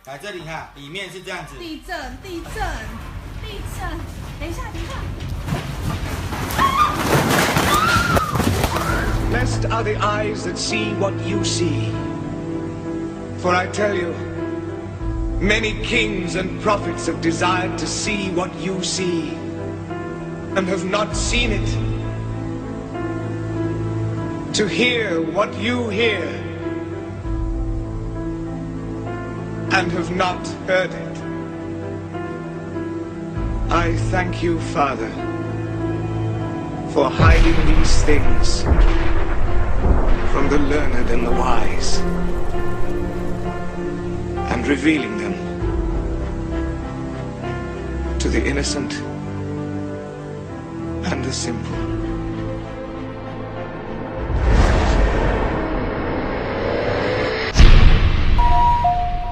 来这里哈，里面是这样子。地震！等一下。Blessed are the eyes that see what you see. For I tell you, many kings and prophets have desired to see what you see, and have not seen it. To hear what you hear, and have not heard it. I thank you, Father, for hiding these things from the learned and the wise, and revealing them to the innocent and the simple.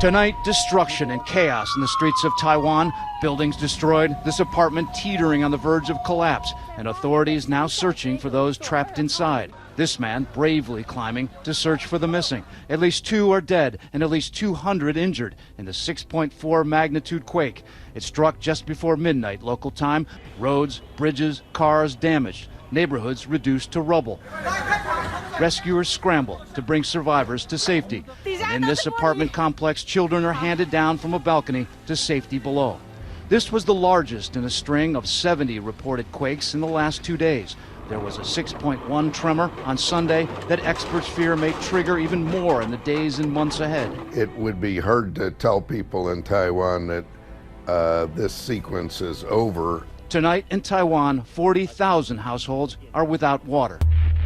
Tonight, destruction and chaos in the streets of Taiwan. Buildings destroyed, this apartment teetering on the verge of collapse, and authorities now searching for those trapped inside. This man bravely climbing to search for the missing. At least 2 are dead and at least 200 injured in the 6.4 magnitude quake. It struck just before midnight local time. Roads, bridges, cars damaged. Neighborhoods reduced to rubble. Rescuers scramble to bring survivors to safety. And in this apartment complex, children are handed down from a balcony to safety below. This was the largest in a string of 70 reported quakes in the last 2 days. There was a 6.1 tremor on Sunday that experts fear may trigger even more in the days and months ahead. It would be hard to tell people in Taiwan that this sequence is over. Tonight in Taiwan, 40,000 households are without water.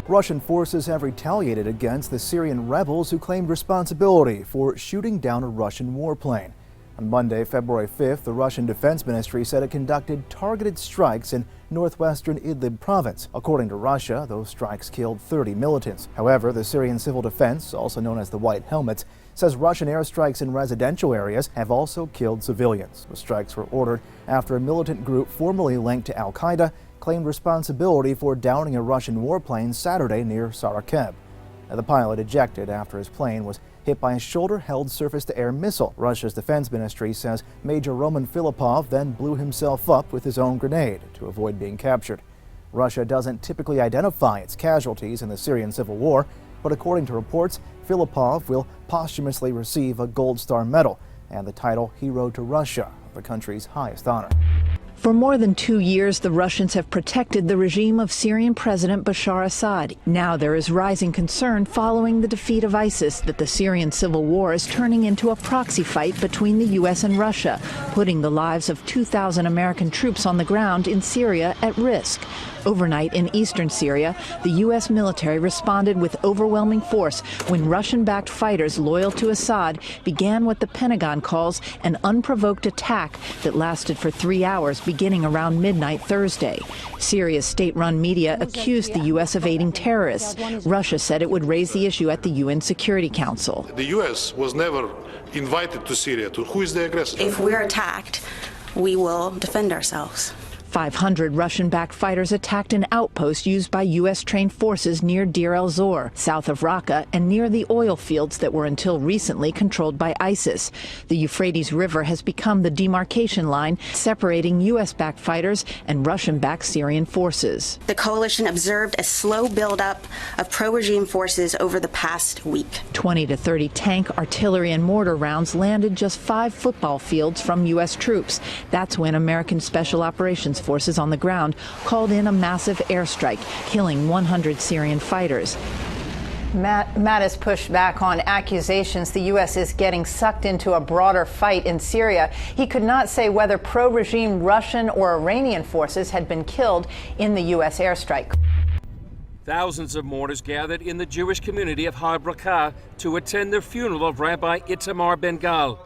Russian forces have retaliated against the Syrian rebels who claimed responsibility for shooting down a Russian warplane. On Monday, February 5th, the Russian Defense Ministry said it conducted targeted strikes in northwestern Idlib province. According to Russia, those strikes killed 30 militants. However, the Syrian Civil Defense, also known as the White Helmets, says Russian airstrikes in residential areas have also killed civilians. The strikes were ordered after a militant group formerly linked to al-Qaeda claimed responsibility for downing a Russian warplane Saturday near Sarakeb. The pilot ejected after his plane was hit by a shoulder-held surface-to-air missile. Russia's defense ministry says Major Roman Filipov then blew himself up with his own grenade to avoid being captured. Russia doesn't typically identify its casualties in the Syrian civil war, but according to reports, Filipov will posthumously receive a Gold Star medal and the title Hero to Russia, the country's highest honor. For more than 2 years, the Russians have protected the regime of Syrian President Bashar Assad. Now there is rising concern following the defeat of ISIS that the Syrian civil war is turning into a proxy fight between the U.S. and Russia, putting the lives of 2,000 American troops on the ground in Syria at risk. Overnight in eastern Syria, the U.S. military responded with overwhelming force when Russian-backed fighters loyal to Assad began what the Pentagon calls an unprovoked attack that lasted for 3 hours beginning around midnight Thursday. Syria's state-run media accused the U.S. of aiding terrorists. Russia said it would raise the issue at the UN Security Council. The U.S. was never invited to Syria. Who is the aggressor? If we're attacked, we will defend ourselves. 500 Russian-backed fighters attacked an outpost used by U.S.-trained forces near Deir el-Zor, south of Raqqa, and near the oil fields that were until recently controlled by ISIS. The Euphrates River has become the demarcation line separating U.S.-backed fighters and Russian-backed Syrian forces. The coalition observed a slow buildup of pro-regime forces over the past week. 20 to 30 tank, artillery, and mortar rounds landed just 5 football fields from U.S. troops. That's when American Special Operations forces on the ground called in a massive airstrike, killing 100 Syrian fighters. Mattis pushed back on accusations the U.S. is getting sucked into a broader fight in Syria. He could not say whether pro-regime Russian or Iranian forces had been killed in the U.S. airstrike. Thousands of mourners gathered in the Jewish community of Har Brakah to attend the funeral of Rabbi Itamar Ben-Gal.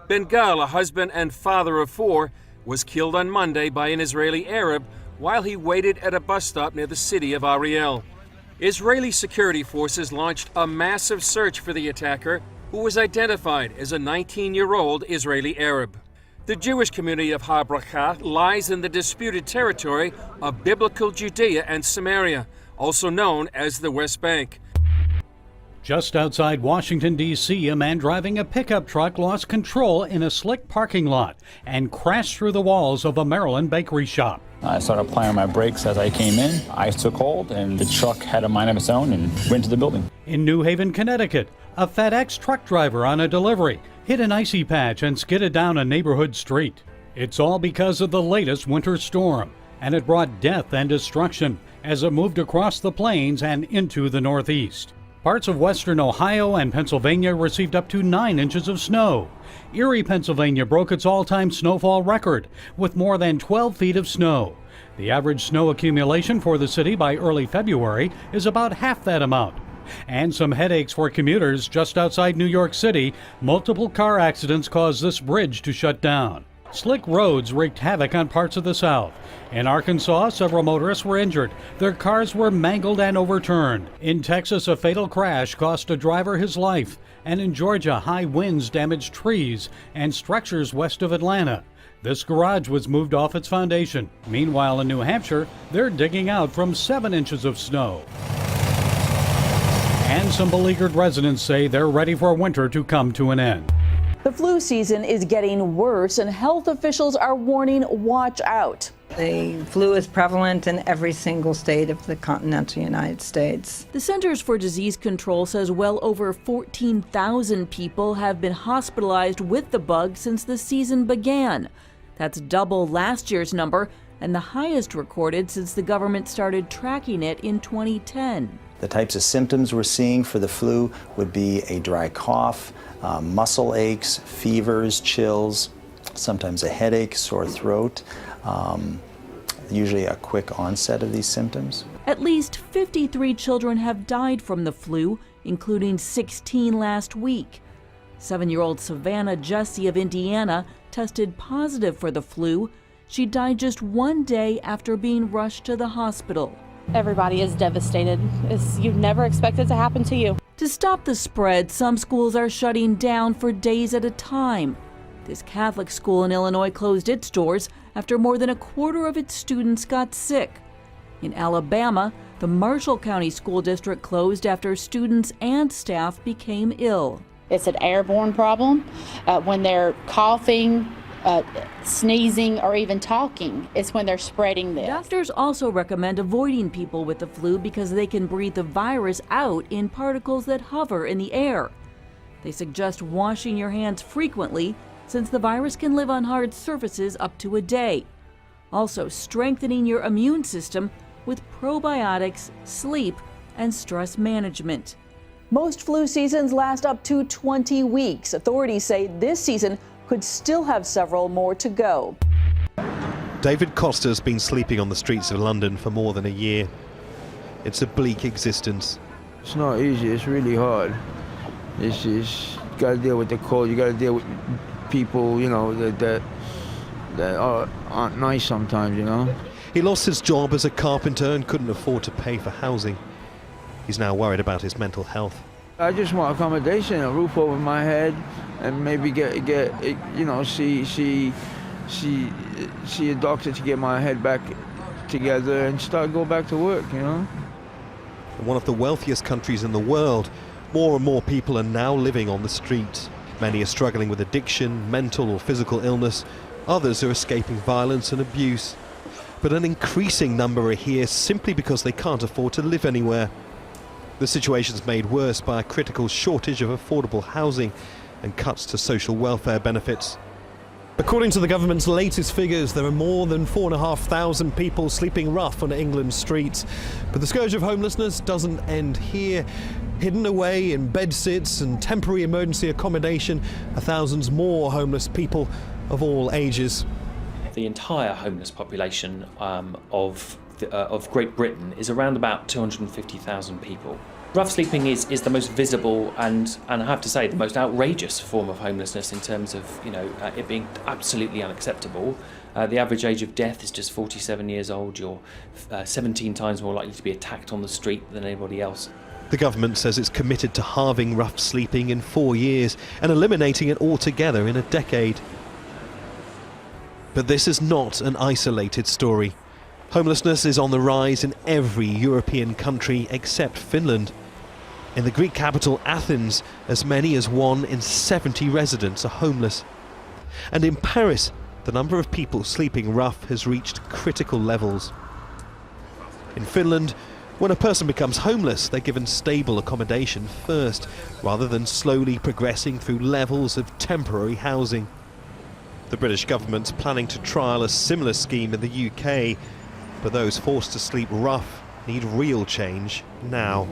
Ben-Gal, a husband and father of 4, was killed on Monday by an Israeli Arab while he waited at a bus stop near the city of Ariel. Israeli security forces launched a massive search for the attacker, who was identified as a 19-year-old Israeli Arab. The Jewish community of Har Brakah lies in the disputed territory of biblical Judea and Samaria, also known as the West Bank. Just outside Washington, D.C., a man driving a pickup truck lost control in a slick parking lot and crashed through the walls of a Maryland bakery shop. I started applying my brakes as I came in. I took hold, and the truck had a mind of its own and went to the building. In New Haven, Connecticut, a FedEx truck driver on a delivery hit an icy patch and skidded down a neighborhood street. It's all because of the latest winter storm, and it brought death and destruction as it moved across the plains and into the Northeast. Parts of western Ohio and Pennsylvania received up to 9 inches of snow. Erie, Pennsylvania broke its all-time snowfall record with more than 12 feet of snow. The average snow accumulation for the city by early February is about half that amount. And some headaches for commuters just outside New York City. Multiple car accidents caused this bridge to shut down. Slick roads wreaked havoc on parts of the South. In Arkansas, several motorists were injured. Their cars were mangled and overturned. In Texas, a fatal crash cost a driver his life. And in Georgia, high winds damaged trees and structures west of Atlanta. This garage was moved off its foundation. Meanwhile, in New Hampshire, they're digging out from 7 inches of snow. And some beleaguered residents say they're ready for winter to come to an end. The flu season is getting worse, and health officials are warning, watch out. The flu is prevalent in every single state of the continental United States. The Centers for Disease Control says well over 14,000 people have been hospitalized with the bug since the season began. That's double last year's number and the highest recorded since the government started tracking it in 2010. The types of symptoms we're seeing for the flu would be a dry cough, muscle aches, fevers, chills, sometimes a headache, sore throat, usually a quick onset of these symptoms. At least 53 children have died from the flu, including 16 last week. 7-year-old Savannah Jessie of Indiana tested positive for the flu. She died just 1 day after being rushed to the hospital. Everybody is devastated. You'd never expect it to happen to you. To stop the spread, some schools are shutting down for days at a time. This Catholic school in Illinois closed its doors after more than a quarter of its students got sick. In Alabama, the Marshall County School District closed after students and staff became ill. It's an airborne problem. When they're coughing, sneezing, or even talking, it's when they're spreading this. Doctors also recommend avoiding people with the flu because they can breathe the virus out in particles that hover in the air. They suggest washing your hands frequently since the virus can live on hard surfaces up to a day. Also, strengthening your immune system with probiotics, sleep, and stress management. Most flu seasons last up to 20 weeks. Authorities say this season could still have several more to go. David Costa's been sleeping on the streets of London for more than a year. It's a bleak existence. It's not easy, it's really hard. You gotta deal with the cold, you gotta deal with people, you know, that aren't nice sometimes, you know. He lost his job as a carpenter and couldn't afford to pay for housing. He's now worried about his mental health. I just want accommodation, a roof over my head, and maybe get you know, see a doctor to get my head back together and go back to work, you know. In one of the wealthiest countries in the world, more and more people are now living on the streets. Many are struggling with addiction, mental or physical illness. Others are escaping violence and abuse. But an increasing number are here simply because they can't afford to live anywhere. The situation is made worse by a critical shortage of affordable housing and cuts to social welfare benefits. According to the government's latest figures, there are more than 4,500 people sleeping rough on England's streets. But the scourge of homelessness doesn't end here. Hidden away in bedsits and temporary emergency accommodation are thousands more homeless people of all ages. The entire homeless population of Great Britain is around about 250,000 people. Rough sleeping is the most visible and I have to say the most outrageous form of homelessness in terms of it being absolutely unacceptable. The average age of death is just 47 years old. You're 17 times more likely to be attacked on the street than anybody else. The government says it's committed to halving rough sleeping in 4 years and eliminating it altogether in a decade. But this is not an isolated story. Homelessness is on the rise in every European country except Finland. In the Greek capital Athens, as many as 1 in 70 residents are homeless. And in Paris, the number of people sleeping rough has reached critical levels. In Finland, when a person becomes homeless, they're given stable accommodation first, rather than slowly progressing through levels of temporary housing. The British government's planning to trial a similar scheme in the UK, but those forced to sleep rough need real change now.